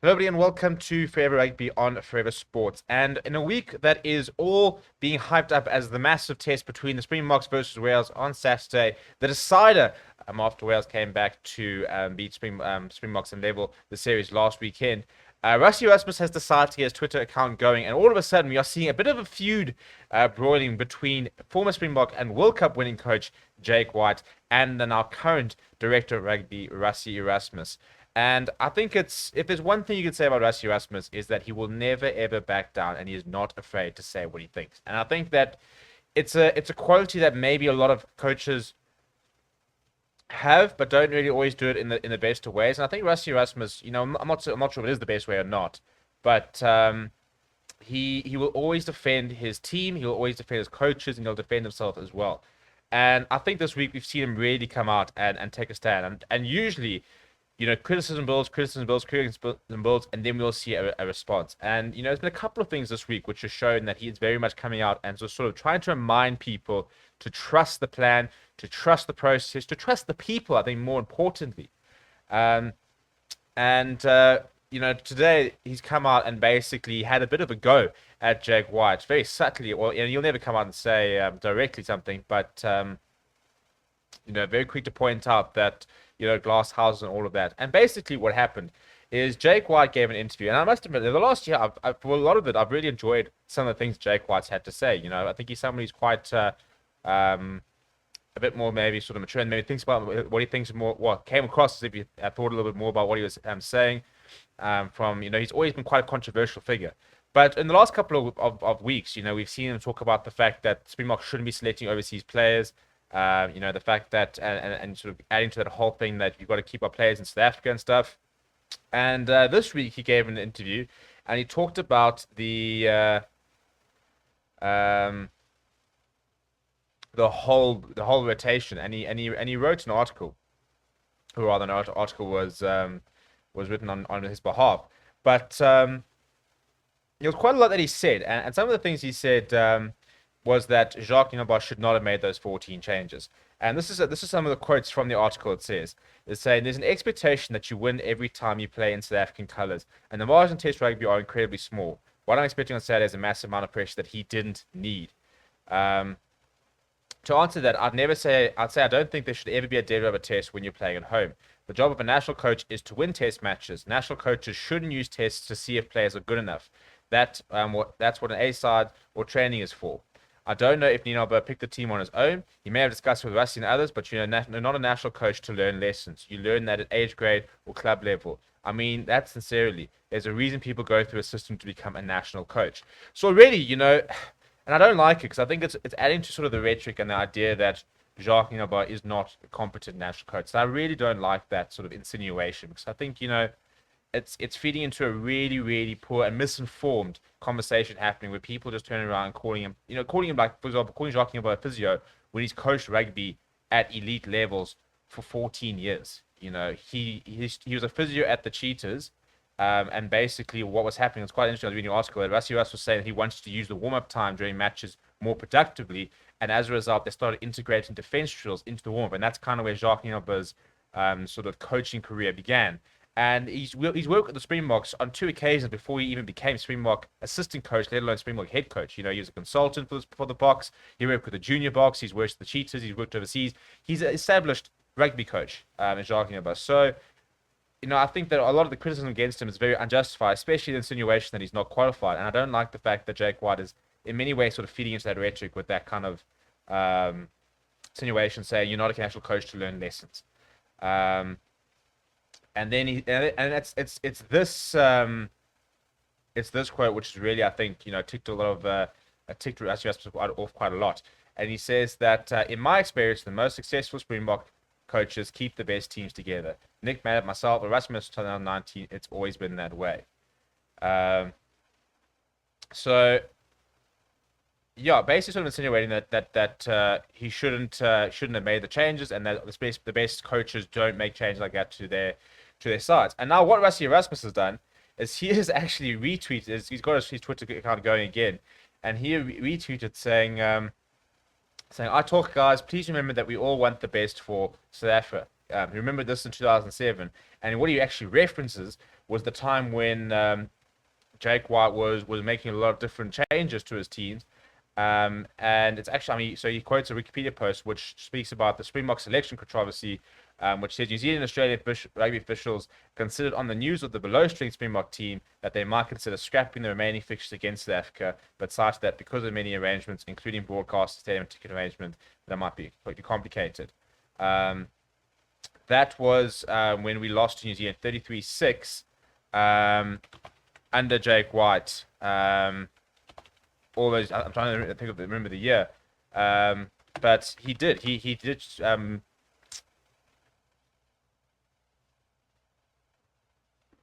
Hello, everybody, and welcome to Forever Rugby on Forever Sports. And in a week that is all being hyped up as the massive test between the Springboks versus Wales on Saturday, the decider after Wales came back to beat Springboks and level the series last weekend. Rassie has decided to get his Twitter account going, and all of a sudden we are seeing a bit of a feud broiling between former Springbok and World Cup winning coach Jake White and the now current director of rugby, Rassie ERASMUS. And I think if there's one thing you can say about Rassie ERASMUS is that he will never ever back down, and he is not afraid to say what he thinks. And I think that it's a quality that maybe a lot of coaches have, but don't really always do it in the best of ways. And I think Rassie ERASMUS, I'm not sure if it is the best way or not, but he will always defend his team, he will always defend his coaches, and he'll defend himself as well. And I think this week we've seen him really come out and take a stand. And usually, criticism builds, and then we'll see a response. And, there's been a couple of things this week which have shown that he is very much coming out and sort of trying to remind people to trust the plan, to trust the process, to trust the people, I think, more importantly. Today he's come out and basically had a bit of a go at Jake White, very subtly. Well, you'll never come out and say directly something, but very quick to point out that glass houses and all of that. And basically, what happened is Jake White gave an interview, and I must admit, the last year, for a lot of it, I've really enjoyed some of the things Jake White's had to say. I think he's somebody who's quite a bit more maybe sort of mature, and maybe thinks about what he thinks more. What came across as if he thought a little bit more about what he was saying. He's always been quite a controversial figure. But in the last couple of weeks, we've seen him talk about the fact that Springbok shouldn't be selecting overseas players. The fact that, and sort of adding to that whole thing that you've got to keep our players in South Africa and stuff. And this week he gave an interview, and he talked about the whole rotation, and he wrote an article, or rather, an article was written on his behalf. But there was quite a lot that he said, and some of the things he said was that Jacques Nienaber should not have made those 14 changes. And this is some of the quotes from the article. It's saying there's an expectation that you win every time you play in South African colours, and the margins in Test rugby are incredibly small. What I'm expecting on Saturday is a massive amount of pressure that he didn't need. To answer that, I'd say I don't think there should ever be a dead rubber test when you're playing at home. The job of a national coach is to win test matches. National coaches shouldn't use tests to see if players are good enough. That's what an A-side or training is for. I don't know if Nienaber picked the team on his own. He may have discussed with Rassie and others, but not a national coach to learn lessons. You learn that at age grade or club level. I mean that sincerely. There's a reason people go through a system to become a national coach. So really, and I don't like it because I think it's adding to sort of the rhetoric and the idea that Jacques Nienaber is not a competent national coach. So I really don't like that sort of insinuation because I think, it's feeding into a really, really poor and misinformed conversation happening where people just turn around and calling him like, for example, calling Jacques Nienaber a physio when he's coached rugby at elite levels for 14 years. He was a physio at the Cheetahs, and basically what was happening, it's quite interesting. I was reading an article that Rassie was saying that he wanted to use the warm-up time during matches more productively, and as a result, they started integrating defense drills into the warm-up, and that's kind of where Jacques Nienaber's sort of coaching career began. And he's worked with the Springboks on 2 occasions before he even became Springbok assistant coach, let alone Springbok head coach. He was a consultant for the Boks. He worked with the junior Boks. He's worked with the Cheetahs. He's worked overseas. He's an established rugby coach in Jacques Nienaber. So, I think that a lot of the criticism against him is very unjustified, especially the insinuation that he's not qualified. And I don't like the fact that Jake White is in many ways sort of feeding into that rhetoric with that kind of insinuation, saying you're not a national coach to learn lessons. And then it's this quote which is really, I think, ticked a lot of ticked Rasmus off quite a lot. And he says that in my experience, the most successful Springbok coaches keep the best teams together. Nick Mallett, myself, Erasmus 2019, it's always been that way. So yeah, basically sort of insinuating that he shouldn't have made the changes, and that the best coaches don't make changes like that to their sides. And now what Rassie ERASMUS has done is he has actually retweeted. He's got his Twitter account going again, and he retweeted saying, "I talk, guys. Please remember that we all want the best for South Africa. He remembered this in 2007, and what he actually references was the time when Jake White was making a lot of different changes to his teams. And it's actually, I mean, so he quotes a Wikipedia post which speaks about the Springbok selection controversy, which says New Zealand and Australian rugby officials considered on the news of the below-string Springbok team that they might consider scrapping the remaining fixtures against South Africa, but cited that because of many arrangements, including broadcast, stadium, and ticket arrangement, that might be quite complicated. That was when we lost to New Zealand 33-6 under Jake White. All those, I'm trying to remember the year, but he did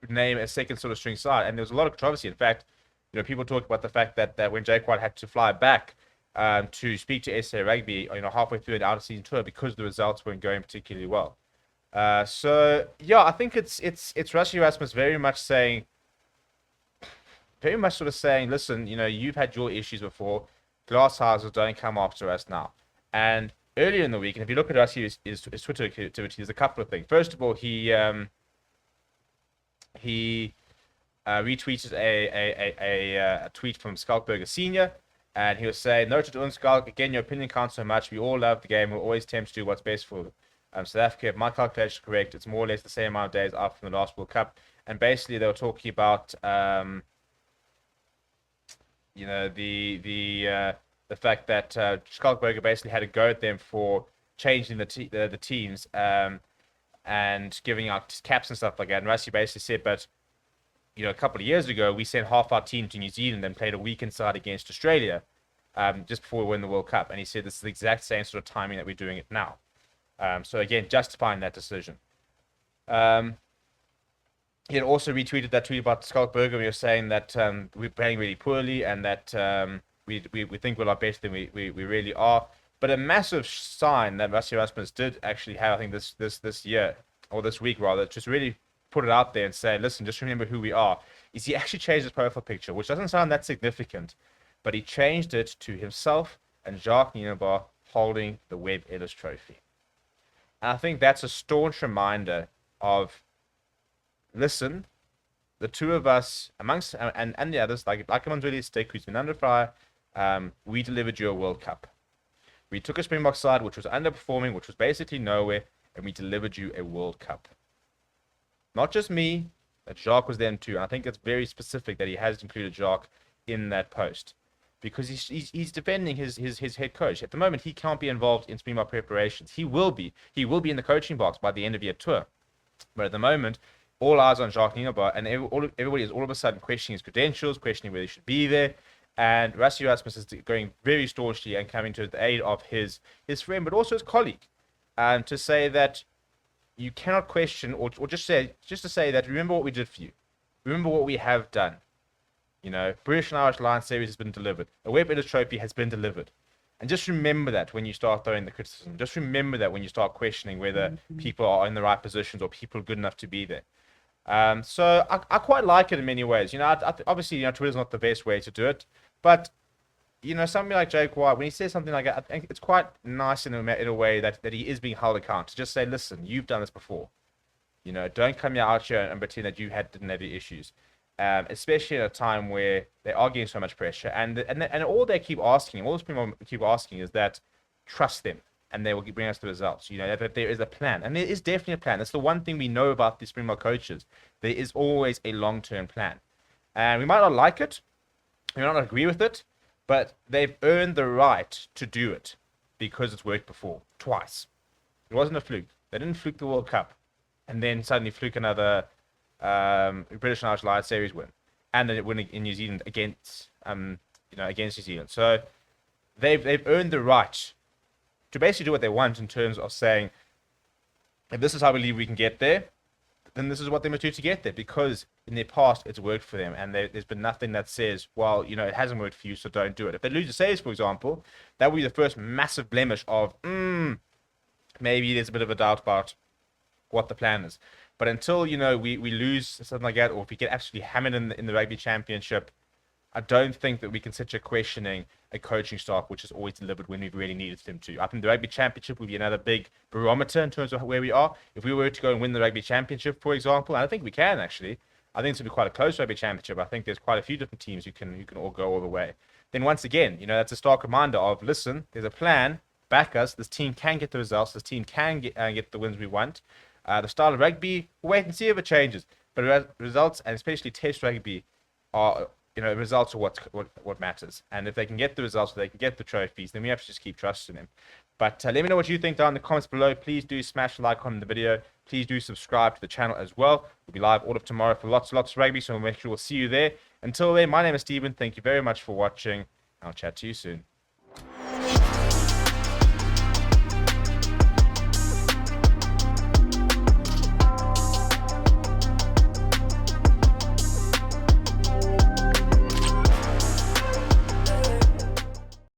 name a second sort of string side, and there was a lot of controversy. In fact, people talk about the fact that when Jake White had to fly back to speak to SA Rugby, halfway through an out-of-season tour because the results weren't going particularly well. So yeah, I think it's Rassie Erasmus very much sort of saying, listen, you've had your issues before. Glass houses don't come after us now. And earlier in the week, and if you look at Rassie's Twitter activity, there's a couple of things. First of all, he retweeted a tweet from Skalkberger Senior, and he was saying, "Noted on Skalk, again, your opinion counts so much. We all love the game. We'll always attempt to do what's best for South Africa. If my calculation is correct, it's more or less the same amount of days after from the last World Cup." And basically, they were talking about the fact that Skalkberger basically had a go at them for changing the teams and giving out caps and stuff like that. And Rassie basically said, but a couple of years ago, we sent half our team to New Zealand and played a weekend side against Australia just before we win the World Cup. And he said this is the exact same sort of timing that we're doing it now. So again, justifying that decision. He had also retweeted that tweet about Skalkberger. We were saying that we're playing really poorly and that we think we're a lot better than we really are. But a massive sign that Rassie Erasmus did actually have, I think, this year, or this week rather, just really put it out there and say, listen, just remember who we are, is he actually changed his profile picture, which doesn't sound that significant, but he changed it to himself and Jacques Nienaber holding the Webb Ellis Trophy. And I think that's a staunch reminder of, listen, the two of us, amongst and the others, like Amandweli Stick, who's been under fire, we delivered you a World Cup. We took a Springbok side, which was underperforming, which was basically nowhere, and we delivered you a World Cup. Not just me, but Jacques was there too. And I think it's very specific that he has included Jacques in that post, because he's defending his head coach. At the moment, he can't be involved in Springbok preparations. He will be in the coaching box by the end of year tour. But at the moment, all eyes on Jacques Nienaber, and everybody is all of a sudden questioning his credentials, questioning whether he should be there. And Rassie Erasmus is going very staunchly and coming to the aid of his friend, but also his colleague, to say that you cannot question, or just to say that remember what we did for you, remember what we have done. British and Irish Lions series has been delivered. A Webb Ellis Trophy has been delivered, and just remember that when you start throwing the criticism. Just remember that when you start questioning whether people are in the right positions or people are good enough to be there. So I quite like it in many ways. Obviously, Twitter's not the best way to do it, but something like Jake White, when he says something like that, I think it's quite nice in a way that he is being held accountable. To just say, listen, you've done this before. Don't come out here and pretend that you didn't have the issues, especially at a time where they are getting so much pressure, and all they keep asking, all those people keep asking, is that trust them. And they will bring us the results. That there is a plan. And there is definitely a plan. That's the one thing we know about the Springbok coaches. There is always a long-term plan. And we might not like it. We might not agree with it. But they've earned the right to do it because it's worked before. Twice. It wasn't a fluke. They didn't fluke the World Cup and then suddenly fluke another British and Irish Lions series win. And then it win in New Zealand against New Zealand. So they've earned the right to basically do what they want in terms of saying, if this is how we believe we can get there, then this is what they must do to get there, because in their past it's worked for them, and there's been nothing that says, well, it hasn't worked for you, so don't do it. If they lose the series, for example, that would be the first massive blemish of, maybe there's a bit of a doubt about what the plan is. But until, we lose something like that, or if we get absolutely hammered in the Rugby Championship, I don't think that we can sit here questioning a coaching staff which has always delivered when we've really needed them to. I think the Rugby Championship will be another big barometer in terms of where we are. If we were to go and win the Rugby Championship, for example, and I think we can actually, I think it's going to be quite a close Rugby Championship. I think there's quite a few different teams who can all go all the way. Then once again, that's a stark reminder of, listen, there's a plan, back us. This team can get the results. This team can get the wins we want. The style of rugby, we'll wait and see if it changes. But results, and especially Test rugby, are results are what matters. And if they can get the results, if they can get the trophies, then we have to just keep trusting them. But let me know what you think down in the comments below. Please do smash the like on the video. Please do subscribe to the channel as well. We'll be live all of tomorrow for lots of rugby, so we'll make sure we'll see you there. Until then, my name is Steven. Thank you very much for watching. I'll chat to you soon.